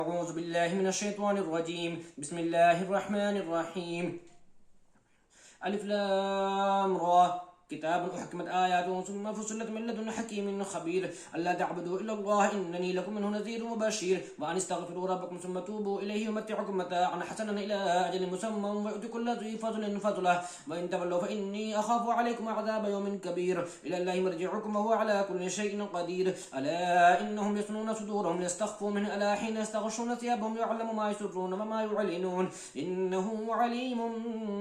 أعوذ بالله من الشيطان الرجيم. بسم الله الرحمن الرحيم. ألف لام را كتاب أحكمت آياته ثم فصلت من لدن حكيم خبير ألا تعبدوا إلا الله إنني لكم منه نذير وبشير وأن استغفروا ربكم ثم توبوا إليه يمتعكم متاعا حسنا إلى أجل مسمى ويؤتي كل ذي فضل فضله وإن تولوا فإني أخاف عليكم عذاب يوم كبير إلى الله مرجعكم وهو على كل شيء قدير ألا إنهم يثنون صدورهم ليستخفوا منه ألا حين يستغشون ثيابهم يعلم ما يسرون وما يعلنون إنه عليم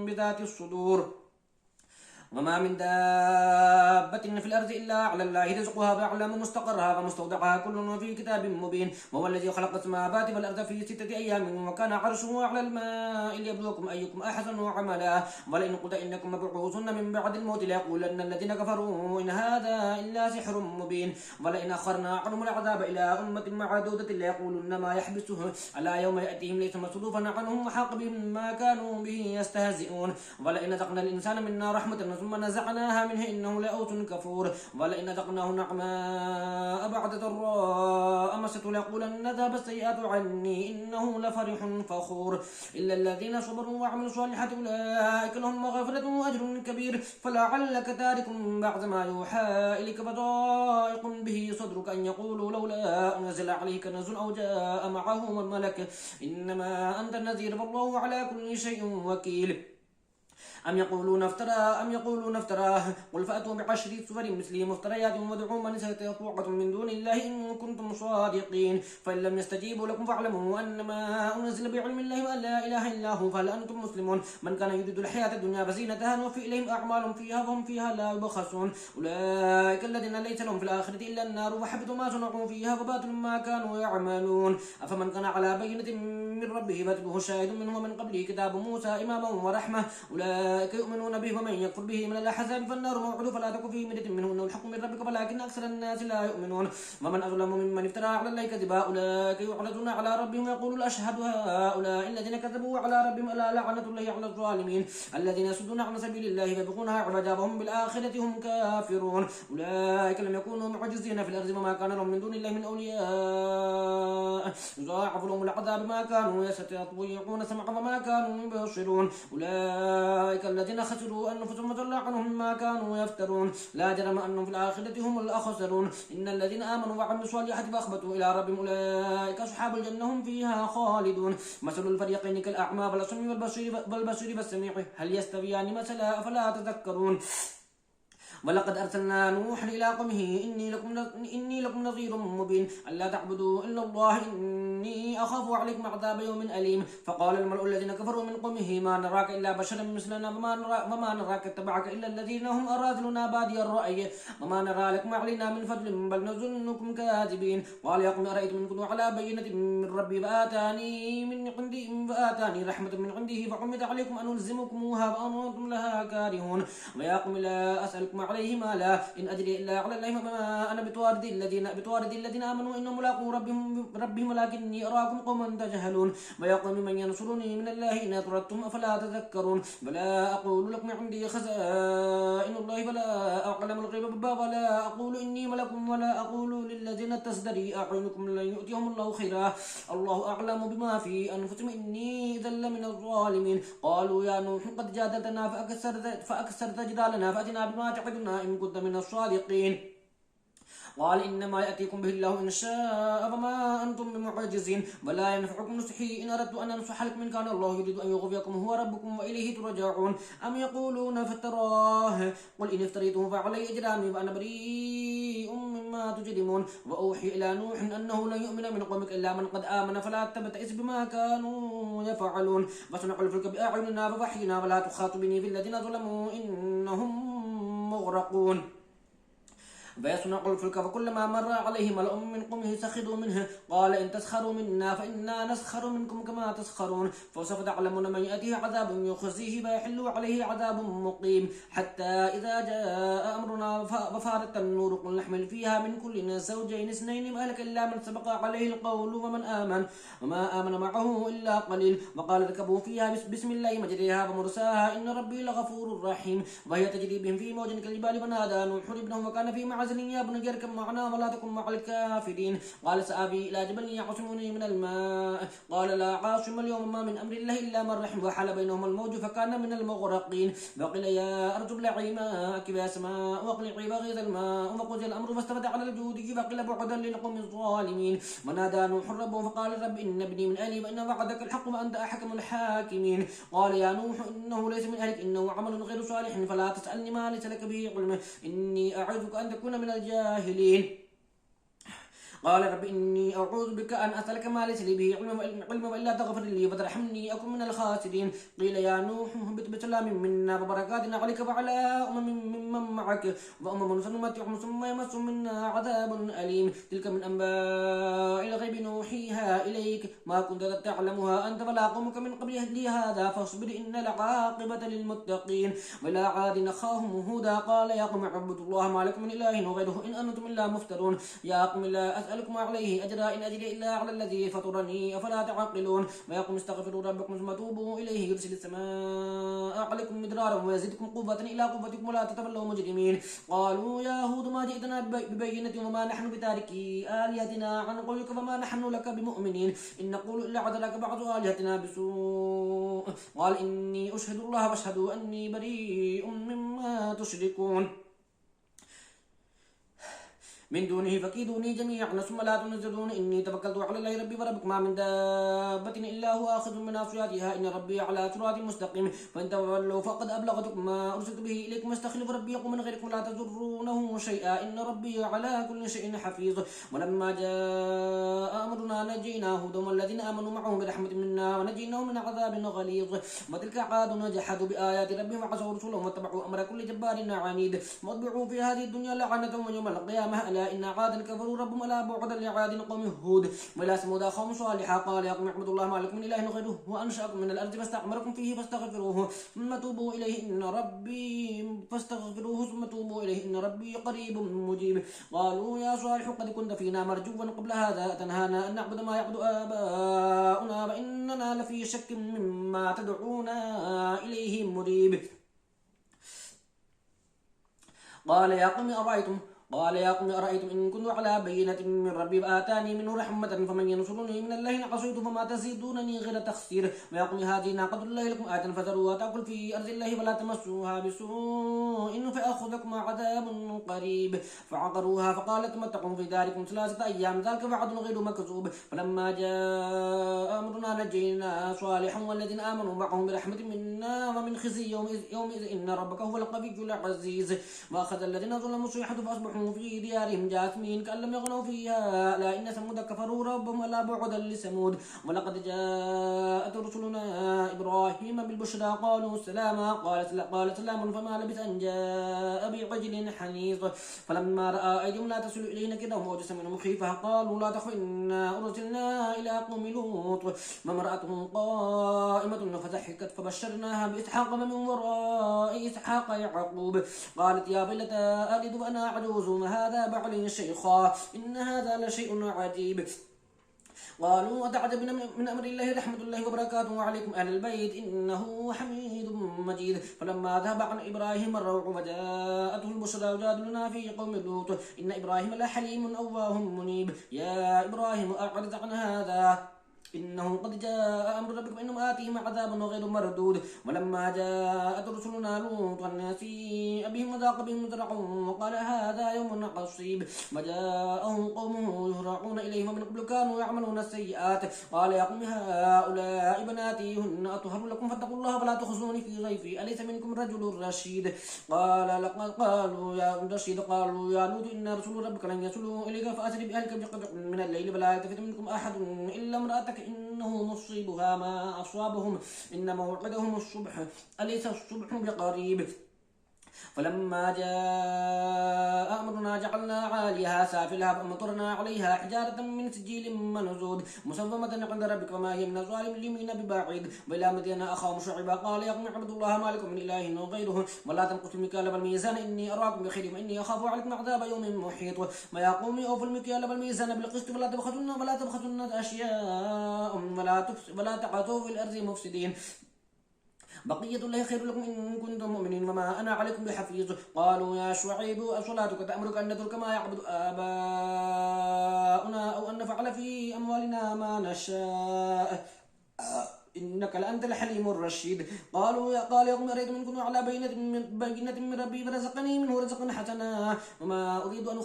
بذات الصدور. وما من دابة في الأرض إلا على الله رزقها ويعلم مستقرها ومستودعها كل في كتاب مبين. وهو الذي خلق السماوات والأرض في 6 أيام وكان عرشه على الماء ليبلوكم أيكم أحسن عملا. ولئن قلت إنكم مبعوثون من بعد الموت ليقولن الذين كفروا إن هذا إلا سحر مبين. ولئن أخرنا عنهم العذاب إلى أمة معدودة ليقولن ما يحبسه ألا يوم يأتيهم ليس مصروفا عنهم وحاق بهم ما كانوا به يستهزئون. ولئن ذقنا الإنسان منا رحمة ثم نزعناها منه إنه لأوت كفور. ولئن ذقناه نعماء بعد ضراء مسته ليقولن ذهب السيئات عني إنه لفرح فخور. إلا الذين صبروا وعملوا الصالحات أولئك لهم مغفرة وأجر كبير. فلعلك تارك بعض ما يوحى إليك فضائق به صدرك أن يقولوا لولا أنزل عليه كنز أو جاء معه ملك إنما أنت النذير والله على كل شيء وكيل. أم يقولون افتراه قل فأتوا بعشر سور مثله مفتريات وادعوا من استطعتم من دون الله إن كنتم صادقين. فإن لم يستجيبوا لكم فاعلموا أنما أنزل بعلم الله وأن لا إله إلا هو فهل أنتم مسلمون. من كان يريد الحياة الدنيا فزينتها نوفي إليهم أعمالهم فيها وهم فيها لا يبخسون. أولئك الذين ليس لهم في الآخرة إلا النار وحبط ما صنعوا فيها وباطل ما كانوا يعملون. أفمن كان على بينة من ربه فاتبعه شاهد منه ومن قبله كتاب موسى إماما ورحمة أولئك يؤمنون به ومن يكفر به من الأحزاب فالنار موعده فلا تك في مرية منه إنه الحق من ربك ولكن أكثر الناس لا يؤمنون. ومن أظلم ممن افترى على الله كذبا أولئك يعرضون على ربهم ويقول الأشهاد هؤلاء الذين كذبوا على ربهم ألا لعنة الله على الظالمين الذين يصدون عن سبيل الله فيبغونها عوجا وهم بالآخرة هم كافرون. أولئك لم يكونوا معجزين في الأرض وما كان لهم من دون الله من أولياء يضاعف لهم العذاب ما كانوا يستطيعون سمعا وما كانوا يبصرون. أولئك الذين خسروا أنفسهم وضل عنهم ما كانوا يفترون. لا جرم أنهم في الآخرة هم الأخسرون. إن الذين آمنوا وعملوا الصالحات فأخبتوا إلى ربهم أولئك أصحاب الجنة هم فيها خالدون. مثل الفريقين كالأعمى والأصم والبصير والسميع هل يستويان مثلا أفلا تذكرون. ولقد أرسلنا نوحا إلى قومه إني لكم نذير مبين ألا تعبدوا إلا الله إني أخاف عليكم عذاب يوم أليم. فقال الملأ الذين كفروا من قومه ما نراك إلا بشرا مثلنا وما نراك اتبعك إلا الذين هم أراذلنا بادي الرأي وما نرى لكم علينا من فضل بل نظنكم كاذبين. قال يا قوم أرأيتم إن كنت على بينة من ربي فآتاني رحمة من عنده فعمد عليكم أن ألزمكموها وأنتم لها كارهون. ويا قوم لا أسألكم عليه مالا إن أجري إلا على الله وما أنا بطارد الذين آمنوا إنهم ملاقو ربهم ولكني أراكم قوما تجهلون. ويا قوم من ينصرني من الله إن أطردتم أفلا تذكرون. ولا أقول لكم عندي خزائن الله ولا أعلم الغيب ولا أقول إني ملك ولا أقول للذين تزدري أعينكم لن يؤتيهم الله خيرا الله أعلم بما في أنفسهم إني إذا لمن الظالمين. قالوا يا نوح قد جادلتنا فأكثرت جدالنا فأتنا بما تعدنا إن كنت من الصادقين. قال إنما يأتيكم به الله إن شاء وما أنتم بمعجزين ولا ينفعكم نصحي إن أردت أن أنصح لكم إن كان الله يريد أن يغويكم هو ربكم وإليه ترجعون. أم يقولون افتراه قل إن افتريته فعلي إجرامي وأنا بريء مما تجرمون. وأوحي إلى نوح أنه لن يؤمن من قومك إلا من قد آمن فلا تبتئس بما كانوا يفعلون. فصنعوا الفلك بأعيننا ووحينا ولا تخاطبني في الذين ظلموا إنهم مغرقون. فيصنع الفلك فكلما مر عليه ملأ من قومه سخروا منه قال إن تسخروا منا فإنا نسخر منكم كما تسخرون. فسوف تعلمون من يأتيه عذاب يخزيه فيحل عليه عذاب مقيم. حتى إذا جاء أمرنا وفارت النور قل نحمل فيها من كل زوجين اثنين وأهلك إلا من سبق عليه القول وما آمن معه إلا قليل. وقال اركبوا فيها بسم الله مجريها ومرساها إن ربي لغفور رحيم. وهي تجري بهم في موج كالجبال ونادى نوح ابنه وكان في عزل يا بني اركب معنا ولا تكن مع الكافرين. قال سآوي إلى جبل يعصمني من الماء قال لا عاصم اليوم ما من أمر الله إلا من رحم وحال بينهم الموج فكان من المغرقين. فقيل يا أرض ابلعي ماءك يا سماء واقلعي وغيظ الماء وقضي الأمر فاستوت على الجود فقيل بعدا للقوم الظالمين. ونادى نوح ربه فقال رب إن ابني من أهلي وإن وعدك الحق وأنت أحكم الحاكمين. قال يا نوح إنه ليس من أهلك إنه عمل غير صالح فلا تسألني ما ليس لك به علم إني أعظك أن تكون من الجاهلين. قال رب إني أعوذ بك أن أسألك ما ليس لي به علم وإلا تغفر لي فترحمني أكن من الخاسرين. قيل يا نوح اهبط بسلام منا وبركات عليك وعلى ممن معك وأمم سنمتعهم ثم يمسهم منا عذاب أليم. تلك من أنباء الغيب نوحيها إليك ما كنت تعلمها أنت ولا قومك من قبل هذا فاصبر إن العاقبة للمتقين. ولا عاد أخاهم هودا قال يا قوم اعبدوا الله ما لكم من إله غيره إن أنتم إلا مفترون. يا قوم لا أسألكم عليه أجرا إن أجري إلا على الذي فطرني أفلا تعقلون. ويقوم استغفروا ربكم ثم توبوا إليه يرسل السماء عليكم مدرارا ويزدكم قوة إلى قوتكم ولا تتولوا مجرمين. قالوا يا هود ما جئتنا ببينة وما نحن بتاركي آلهتنا عن قولك وما نحن لك بمؤمنين إن نقول إلا عدلك بعض آلهتنا بسوء. قال إني أشهد الله واشهدوا أني بريء مما تشركون من دونه فكيدوني جميعا ثم لا تنزلون إني توكلت على الله ربي وربكم ما من دابة إلا هو آخذ من ناصيتها إن ربي على صراط مستقيم. فإن تولوا فقد أبلغتكم ما أرسلت به إليكم واستخلف ربي يقوم من غيركم لا تضرونه شيئا إن ربي على كل شيء حفيظ. ولما جاء أمرنا نجينا هودا والذين آمنوا معه برحمة منا ونجيناهم من عذاب غليظ. وتلك عاد جحدوا بآيات ربهم وعصوا رسلهم واتبعوا أمر كل جبار عنيد واتبعوا في هذه الدنيا لعنة ويوم القيامة إن عادا كفروا ربهم ألا بعدا لعاد قوم هود. وإلى ثمود أخاهم صالحا قال يا قوم اعبدوا الله ما لكم من إله غيره وأنشأكم من الأرض فاستعمركم فيه فاستغفروه ثم توبوا إليه إن ربي قريب مجيب. قالوا يا صالح قد كنت فينا مرجوا قبل هذا أتنهانا أن نعبد ما يعبد آباؤنا وإننا لفي شك مما تدعونا إليه مريب. قال يا قوم أرأيتم إن كنت على بينة من ربي وآتاني منه رحمة فمن ينصرني من الله إن عصيت فما تزيدونني غير تخسير. ويا قوم هذه ناقة الله لكم آية فذروها تأكل في أرض الله ولا تمسوها بسوء فيأخذكم عذاب قريب. فعقروها فقال تمتعوا في داركم 3 أيام ذلك وعد غير مكذوب. فلما جاء أمرنا نجينا صالحا والذين آمنوا معهم برحمة منا ومن خزي يومئذ إن ربك هو القوي العزيز. وأخذ الذين ظلموا الصيحة فأصبحوا في ديارهم جاثمين كأن لم يغنوا فيها ألا إن ثمود كفروا ربهم ألا بعدا لثمود. ولقد جاءت رسلنا إبراهيم بالبشرى قالوا سلاما قال سلام فما لبث أن جاء بعجل حنيظ. فلما رأى أيديهم لا تصل إليه نكرهم وأوجس منهم خيفة قالوا لا تخف إنا أرسلنا إلى قوم لوط وامرأته قائمة فضحكت فبشرناها بإسحاق ومن وراء إسحاق يعقوب. قالت يا ويلتى ألد وأنا عجوز وهذا بعلي شيخا إن هذا لشيء عجيب. قالوا أتعجبن من أمر الله رحمة الله وبركاته عليكم أهل البيت إنه حميد مجيد. فلما ذهب عن إبراهيم الروع وجاءته البشرى يجادلنا في قوم لوط إن إبراهيم لحليم أواه منيب. يا إبراهيم أعرض عن هذا إنه قد جاء أمر ربك فإنهم آتيهم عذاب غير مردود. ولما جاءت رسلنا لوطا سيء بهم وضاق بهم ذرعا وقال هذا يوم عصيب. وجاءهم قومه يهرعون إليه ومن قبل كانوا يعملون السيئات. قال يا قوم هؤلاء بناتي هن أطهر لكم فاتقوا الله فلا تخزوني في ضيفي أليس منكم رجل رشيد. قالوا يا لوط إن رسول ربك لن يصلوا إليك فأسر بأهلك بقطع من الليل فلا يلتفت منكم أحد إلا امرأتك إنه مصيبها ما أصابهم إن موعدهم الصبح أليس الصبح بقريب. فلما جاء أمرنا جعلنا عاليها سافلها فأمطرنا عليها حجارة من سجيل منضود مسومة عند ربك وما هي من الظالمين ببعيد. وإلى مدين أخاهم شعيبا قال يا قوم اعبدوا الله ما لكم من إله غيره ولا تنقصوا المكيال والميزان إني أراكم بخير وإني أخاف عليكم عذاب يوم محيط. ويا قوم أوفوا المكيال والميزان بالقسط ولا تبخسوا الناس أشياء ولا تعثوا في الأرض مفسدين. بقية الله خير لكم إن كنتم مؤمنين وما أنا عليكم بحفيظ. قالوا يا شعيب أصلاتك تأمرك أن نترك ما يعبد آباؤنا أو أن نفعل في أموالنا ما نشاء إنك لأنت الحليم الرشيد. قال يا قوم أريتم إن كنت على بينة من ربي فرزقني منه رزقا حسنا وما أريد أن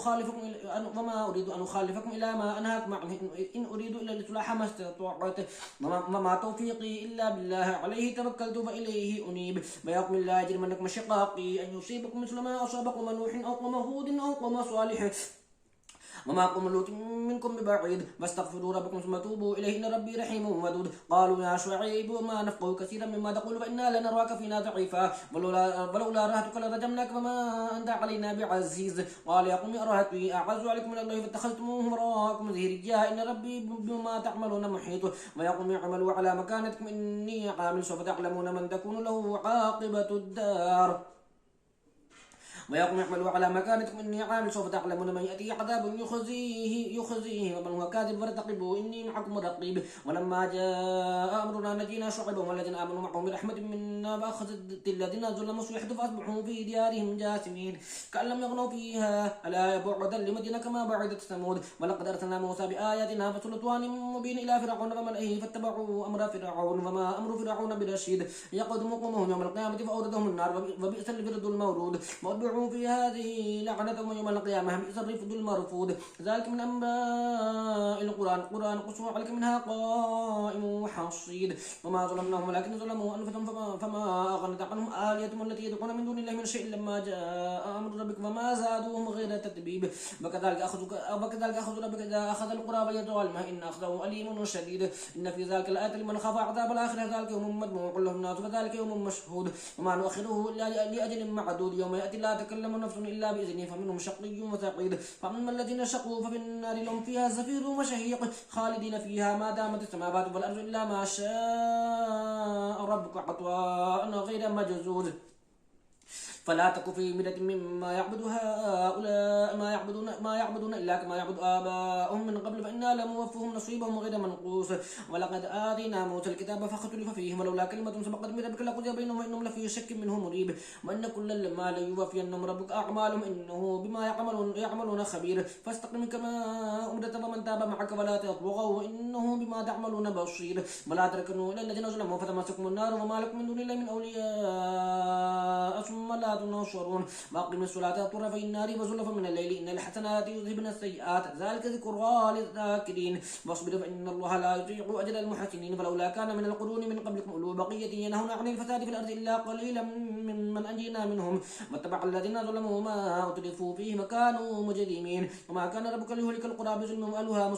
أخالفكم إلى ما أنهاكم عنه إن أريد إلا الإصلاح ما استطعت وما توفيقي إلا بالله عليه توكلت فإليه أنيب. ويا قوم لا يجرمنكم شقاقي أن يصيبكم مثل ما أصاب قوم نوح أو قوم هود أو قوم صالح وما قوم لوط منكم ببعيد واستغفروا ربكم ثم توبوا إليه إن ربي رحيم ودود. قالوا يا شعيب وما نفقه كثيرا مما تقول فإنا لنراك فينا ضعيفا ولولا رهتك لرجمناك وما أنت علينا بعزيز. قال يا قوم أرهتي أعز عليكم من الله فاتخذتموه وراءكم ظهريا إن ربي بما تعملون محيط. ويا قوم اعملوا على مكانتكم إني عامل سوف تعلمون من تكون له عاقبة الدار. ويقوم يعملوا على مكانتكم إني عامل سوف تعلمون من يأتي عذاب يخزيه ومن هو كاذب فارتقبوا إني معكم رقيب. ولما جاء أمرنا نجينا شعيبا والذين آمنوا معه برحمة منا فأخذت الذين ظلموا الصيحة فأصبحوا في ديارهم جاثمين كأن لم يغنوا فيها ألا بعدا لمدين كما بعدت ثمود. ولقد أرسلنا موسى بآياتنا فسلطان مبين إلى فرعون وملئه فاتبعوا أمر فرعون وما أمر فرعون برشيد يقدم قومهم يوم القيامة فأوردهم النار وبئس الورد المورود في هذه لعنة يوم القيامة بئس الرفد المرفود. ذلك من أنباء القرآن قصوا عليك منها قائم وحصيد. وما ظلمناهم ولكن ظلموا أنفسهم فما أغنت عنهم آليتهم التي يدعون من دون الله من شيء لما جاء أمر ربك فما زادوهم غير تتبيب. وكذلك أخذ ربك إذا أخذ القرى وهي ظالمة إن أخذه أليم شديد. إن في ذلك الآية لمن خاف عذاب الآخرة ذلك يوم مجموع له الناس فذلك يوم مشهود. وما نؤخره إلا لأجل معدود يوم يأتي لا تكلم نفس إلا بإذنه فمنهم شقي وسعيد. فأما الذين شقوا ففي النار لهم فيها زفير وشهيق خالدين فيها ما دامت السماوات والأرض إلا ما شاء ربك عطاء غير مجزوز. فلا تك في مرية مما يعبد هؤلاء ما يعبدون إلا كما يعبد آباؤهم من قبل فإنا لموفهم نصيبهم غير منقوص. ولقد آتينا موسى الكتاب فاختلف فيه ولولا كلمة سبقت من ربك لقضي بينهم وإنهم لفي شك منه مريب. وإن كلا لما ليوفينهم ربك أعمالهم إنه بما يعملون خبير. فاستقم كما أمرت ومن تاب معك ولا تطغوا إنه بما تعملون بصير. ولا تركنوا إلى الذين ظلموا فتمسكم النار وما لكم من دون الله من أولياء ثم لا تنصرون. وأقم الصلاة طرفي النار وزلفا من الليل إن الحسنات يذهبن السيئات ذلك ذكرى للذاكرين. واصبر فإن الله لا يضيع أجر المحسنين. فلولا كان من القرون من قبلكم أولو بقية ينهون عن الفساد في الأرض إلا قليلا ممن أنجينا منهم واتبع الذين ظلموا ما أترفوا فيه وكانوا مجرمين. وما كان ربك ليهلك القرى بظلم وأهلها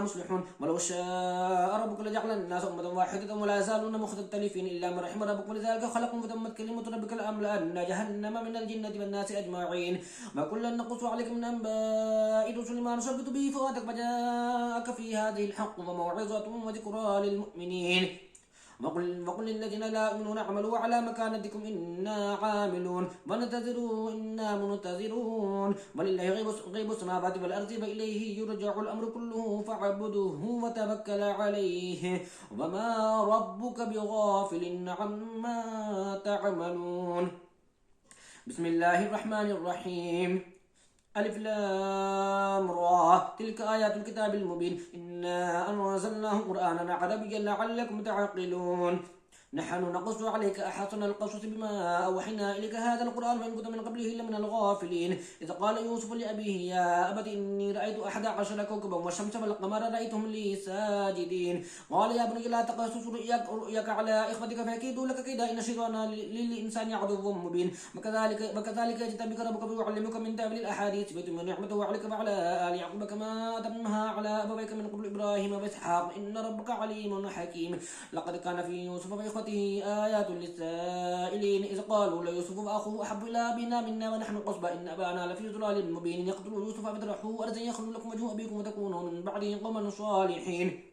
مصلحون ولو شاء ربك لجعل الناس أمة واحدة ولا يزالون مختلفين إلا من رحم ربك ولذلك خلقهم فتمت كلمة ربك لأملأن جهنم من الجنة والناس أجمعين. وكلا نقص عليك من أنباء الرسل ما نثبت به فؤادك فجاءك في هذه الحق وموعظة وذكرى للمؤمنين. وقل للذين لا يؤمنون اعملوا على مكانتكم إنا عاملون وننتظروا إنا منتظرون. ولله غيب السماوات والأرض وإليه يرجع الأمر كله فاعبده وتوكل عليه وما ربك بغافل عما تعملون. بسم الله الرحمن الرحيم. ألف لام را تلك آيات الكتاب المبين إنا أنزلناه قرآنا عربيا لعلكم تعقلون. نحن نقص عليك أحسن القصص بما أوحينا إليك هذا القرآن وإن كنت من قبله لمن الغافلين. إذ قال يوسف لأبيه يا أبت إني رأيت 11 كوكبا والشمس والقمر رأيتهم لي ساجدين. قال يا بني لا تقصص رؤياك على إخوتك فيكيدوا لك كيدا إن الشيطان للإنسان عدو مبين. وكذلك يجتبيك ربك ويعلمك من تأويل الأحاديث ويتم نعمته عليك وعلى آل يعقوب كما أتمها على أبويك من قبل إبراهيم وإسحاق إن ربك عليم حكيم. لقد كان في يوسف وإخوته آيات للسائلين إذ قالوا ليوسف وأخوه أحب إلى أبينا منا ونحن قصبى إن أبانا لفي ضلال مبين. يقتل يوسف فاطرحوه أرضا يخل لكم وجه أبيكم وتكونوا من بعده قوما صالحين.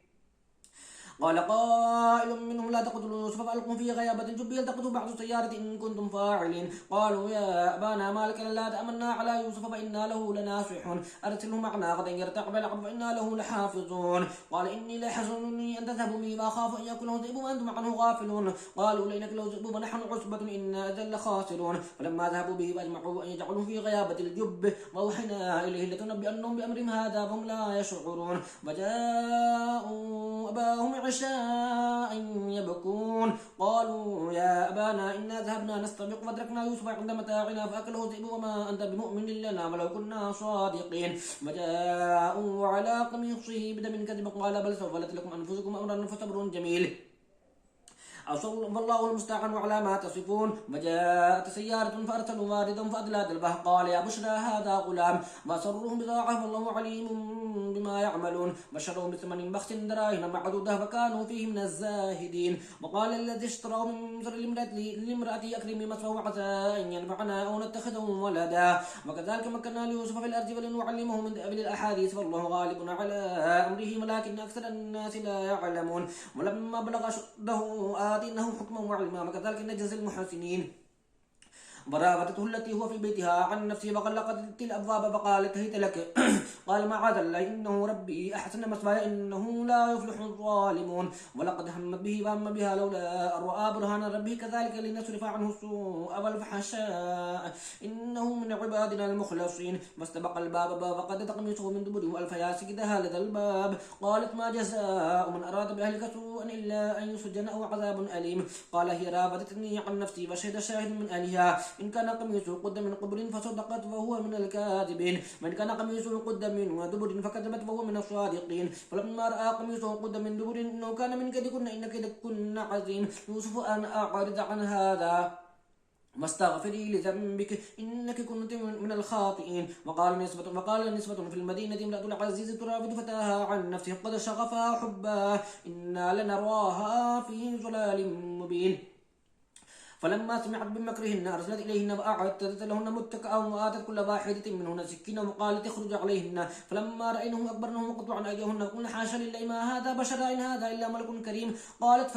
قال قائل منهم لا تقتلوا يوسف فألقوا في غيابة الجب يلتقطوا بعض السيارة إن كنتم فاعلين. قالوا يا أبانا ما لك لا تأمنا على يوسف فإنا له لناصحون أرسله معنا غدا يرتع ويلعب فإنا له لحافظون. قال إني ليحزنني أن تذهبوا به وأخاف أن يأكله الذئب وأنتم عنه غافلون. قالوا لئن أكله الذئب ونحن عصبة إنا إذا لخاسرون. فلما ذهبوا به وأجمعوا أن يجعلوه في غيابة الجب وأوحينا إليه لتنبئنهم بأمرهم هذا فهم لا يشعرون. وجاءوا أباهم عشاء يبكون. قالوا يا أبانا إنا ذهبنا نستبق فأدركنا يوسف عند متاعنا فأكله الذئب وما أنت بمؤمن لنا ولو كنا صادقين. وجاءوا على قميصه بدم كذب قال بل سولت لكم أنفسكم أمرا فصبر جميل والله المستعان على ما تصفون. وجاءت سيارة فأرسلوا واردهم فأدلى دلبه قال يا بشرى هذا غلام وأسرهم بضاعة والله عليم بما يعملون. وشروا بثمن بخس دراهم معدودة وكانوا فيه من الزاهدين. وقال الذي اشتراه من مصر لامرأته أكرمي مثواه عسى أن ينفعنا أو نتخذه ولدا. وكذلك مكنا ليوسف في الأرض ولنعلمه من تأويل الأحاديث والله غالب على أمره ولكن أكثر الناس لا يعلمون. ولما بلغ أشده آتيناه حكما وعلما وكذلك نجزي المحسنين. وراودته التي هو في بيتها عن نفسه وغلقت الأبواب فقالت هيت لك قال معاذ الله إنه ربي أحسن مثواي إنه لا يفلح الظالمون. ولقد همت به وهم بها لولا أن رأى برهان ربه كذلك لنصرف عنه السوء والفحشاء إنه من عبادنا المخلصين. واستبق الباب فقد قميصه من دبر وألف يا سيدها لدى الباب. قالت ما جزاء من أراد بأهلك سوءا إلا أن يسجن أو عذاب أليم. قال هي راودتني عن نفسي وشهد شاهد من أهلها إن كان قميصه قد من قبل فصدقت وهو من الكاذبين وإن كان قميصه قد من دبر فكذبت وهو من الصادقين. فلما رأى قميصه قد من دبر إنه كان من كيدكن إن كيدكن عظيم. يوسف أن أعرض عن هذا واستغفري لذنبك إنك كنت من الخاطئين. وقال نسبة في المدينة امرأة العزيز تراود فتاها عن نفسه قد شغفها حبا إنا لنراها في ضلال مبين. فلما سمعت بمكرهن أرسلت إليهن وأعدت لهن متكئا وآتت كل واحدة منهن سكينا وقالت اخرج عليهن. فلما رأينهم أكبرنهم وقطعن أيديهن قلن حاشا لله ما هذا بشرا إن هذا إلا ملك كريم. قالت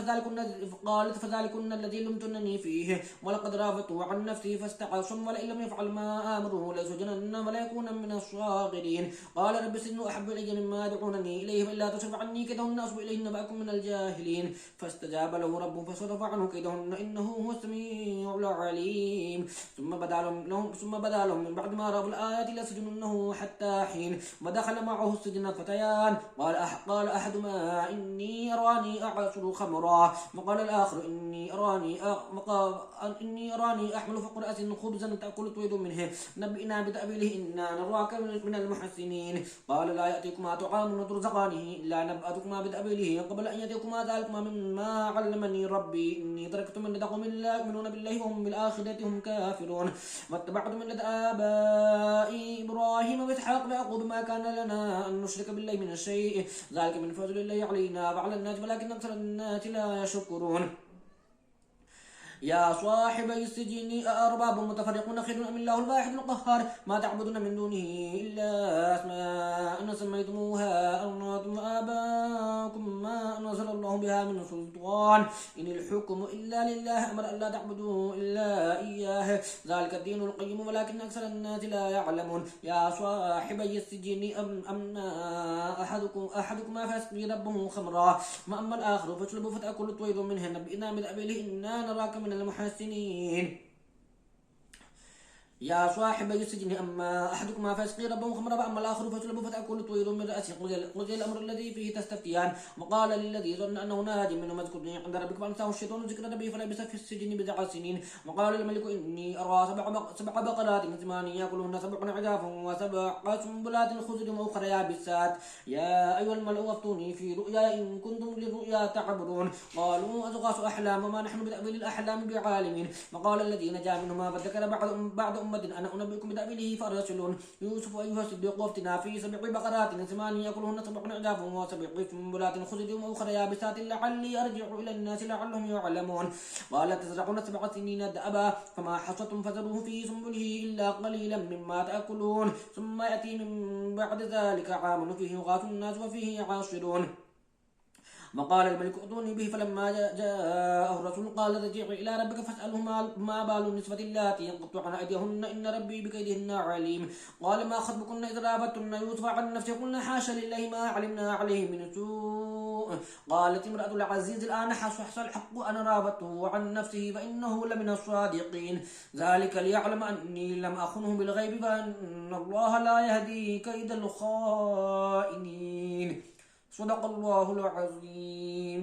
فذلكن الذي لمتنني فيه ولقد راودته عن نفسه فاستعصم ولئن لم يفعل ما آمره ليسجنن ولا يكون من الصاغرين. قال رب السجن أحب إلي مما يدعونني إليه فإلا تصرف عني كيدهن أصب إليهن وأكن من الجاهلين. فاستجاب له ربه فصرف عنه كيدهن إنه هو السميع العليم. ثم بدا لهم من بعد ما رأوا الآيات ليسجننه حتى حين. ودخل معه السجن فتيان قال أحدهما إني أراني أعصر خمرا وقال الآخر إني أراني أحمل فوق رأسي خبزا تأكل الطير منه نبئنا بتأويله إنا نراك من المحسنين. قال لا يأتيكما طعام ترزقانه إلا نبأتكما بتأويله قبل أن يأتيكما ذلكما مما علمني ربي إني تركت من قوم لا يؤمنون بالله وهم بالآخرة هم كافرون. واتبعت ملة آبائي إبراهيم وإسحاق ويعقوب ما كان لنا أن نشرك بالله من شيء ذلك من فضل الله علينا وعلى الناس ولكن أكثر الناس لا يشكرون. يا صاحبي السجن أأرباب متفرقون خير أم الله الواحد القهار ما تعبدون من دونه إلا أسماء سميتموها أنتم وآباؤكم ما أنزل الله بها من سلطان إن الحكم إلا لله أمر ألا تعبدوا إلا إياه ذلك الدين القيم ولكن أكثر الناس لا يعلمون. يا صاحبي السجن أما أحدكما فيسقي ربه خمرا وأما الآخر فاشربوا فتأكل الطير منه نبئنا بتأويله إنا نراك من المحسنين. يا صاحبي السجن أما أحدكما فيسقي ربه خمرا وأما الآخر فيشرب فتأكل الطير من رأسه قضي الأمر الذي فيه تستفتيان. وقال للذي ظن أنه ناج منه اذكرني عند ربك فأنساه الشيطان ذكر ربه فلبث في السجن بضع سنين. وقال الملك إني أرى سبع بقرات ثمان يأكلهن سبع عجاف وسبع سنبلات خضر وأخرى يابسات يا أيها الملأ أفتوني في رؤيا إن كنتم للرؤيا تعبرون. قالوا أضغاث أحلام وما نحن بتأويل الأحلام بعالمين. وقال الذي نجا منهما فذكر بعد أنا أنبئكم بتأويله فأرسلون. يوسف أيها الصديق وافتنا في سبع بقرات ثمان يأكلهن سبع عجاف وسبع سنبلات خضر وأخرى يابسات لعلي أرجع إلى الناس لعلهم يعلمون. قال تزرعون 7 سنين دأبا فما حصدتم فذروه في سنبله إلا قليلا مما تأكلون ثم يأتي من بعد ذلك عام فيه يغاث الناس وفيه يعاصرون. وقال الملك ائتوني به. فلما جاءه الرسول قال ارجع إلى ربك فاسأله ما بال النسوة اللاتي قطعن أيديهن إن ربي بكيدهن عليم. قال ما خطبكن إذ راودتن يوسف عن نفسه قلنا حاشا لله ما علمنا عليه من سوء. قالت امرأة العزيز الآن حصل الحق أنا راودته عن نفسه فإنه لمن الصادقين. ذلك ليعلم أني لم أخنه بالغيب فأن الله لا يهدي كيد الخائنين. صدق الله العظيم.